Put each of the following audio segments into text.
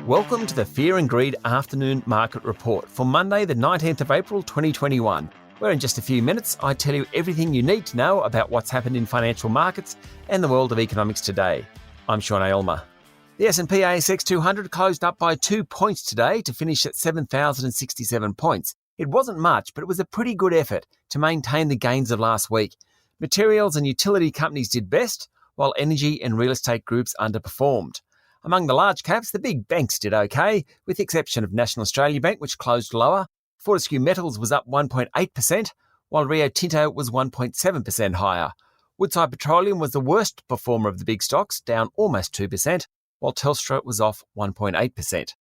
Welcome to the Fear and Greed Afternoon Market Report for Monday, the 19th of April 2021, where in just a few minutes I tell you everything you need to know about what's happened in financial markets and the world of economics today. I'm Sean Aylmer. The S&P ASX 200 closed up by 2 points today to finish at 7,067 points. It wasn't much, but it was a pretty good effort to maintain the gains of last week. Materials and utility companies did best, while energy and real estate groups underperformed. Among the large caps, the big banks did okay, with the exception of National Australia Bank, which closed lower. Fortescue Metals was up 1.8%, while Rio Tinto was 1.7% higher. Woodside Petroleum was the worst performer of the big stocks, down almost 2%, while Telstra was off 1.8%.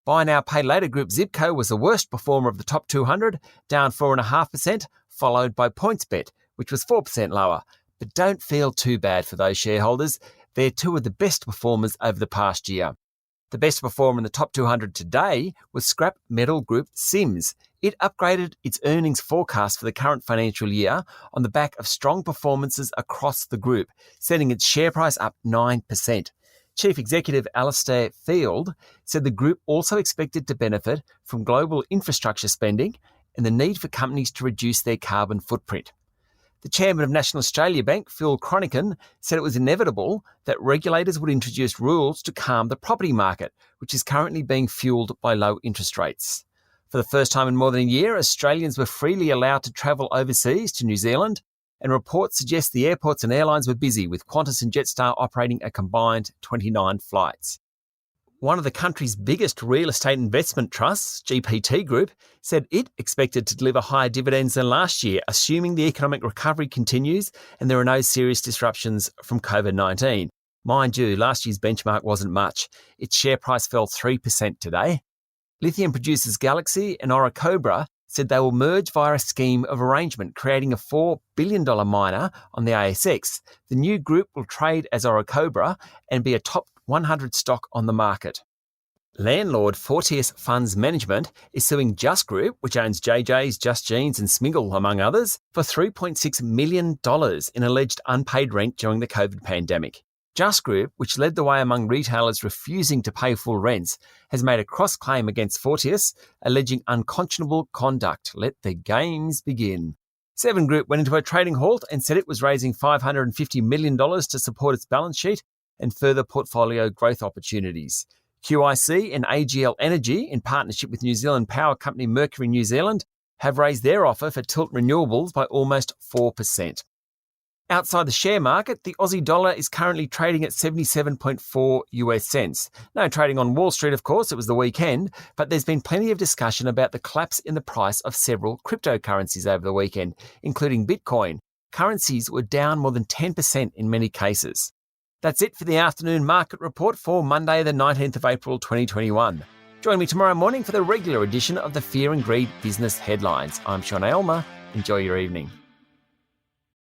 Buy Now Pay Later group Zipco was the worst performer of the top 200, down 4.5%, followed by PointsBet, which was 4% lower. But don't feel too bad for those shareholders. They're two of the best performers over the past year. The best performer in the top 200 today was scrap metal group Sims. It upgraded its earnings forecast for the current financial year on the back of strong performances across the group, setting its share price up 9%. Chief Executive Alastair Field said the group also expected to benefit from global infrastructure spending and the need for companies to reduce their carbon footprint. The chairman of National Australia Bank, Phil Chronican, said it was inevitable that regulators would introduce rules to calm the property market, which is currently being fuelled by low interest rates. For the first time in more than a year, Australians were freely allowed to travel overseas to New Zealand, and reports suggest the airports and airlines were busy, with Qantas and Jetstar operating a combined 29 flights. One of the country's biggest real estate investment trusts, GPT Group, said it expected to deliver higher dividends than last year, assuming the economic recovery continues and there are no serious disruptions from COVID-19. Mind you, last year's benchmark wasn't much. Its share price fell 3% today. Lithium producers Galaxy and Orocobre said they will merge via a scheme of arrangement, creating a $4 billion miner on the ASX. The new group will trade as Orocobre and be a top 100 stock on the market. Landlord Fortius Funds Management is suing Just Group, which owns JJ's, Just Jeans and Smiggle, among others, for $3.6 million in alleged unpaid rent during the COVID pandemic. Just Group, which led the way among retailers refusing to pay full rents, has made a cross-claim against Fortius, alleging unconscionable conduct. Let the games begin. Seven Group went into a trading halt and said it was raising $550 million to support its balance sheet and further portfolio growth opportunities. QIC and AGL Energy, in partnership with New Zealand power company Mercury New Zealand, have raised their offer for Tilt Renewables by almost 4%. Outside the share market, the Aussie dollar is currently trading at 77.4 US cents. No trading on Wall Street, of course, it was the weekend, but there's been plenty of discussion about the collapse in the price of several cryptocurrencies over the weekend, including Bitcoin. Currencies were down more than 10% in many cases. That's it for the afternoon market report for Monday, the 19th of April 2021. Join me tomorrow morning for the regular edition of the Fear and Greed Business Headlines. I'm Sean Aylmer. Enjoy your evening.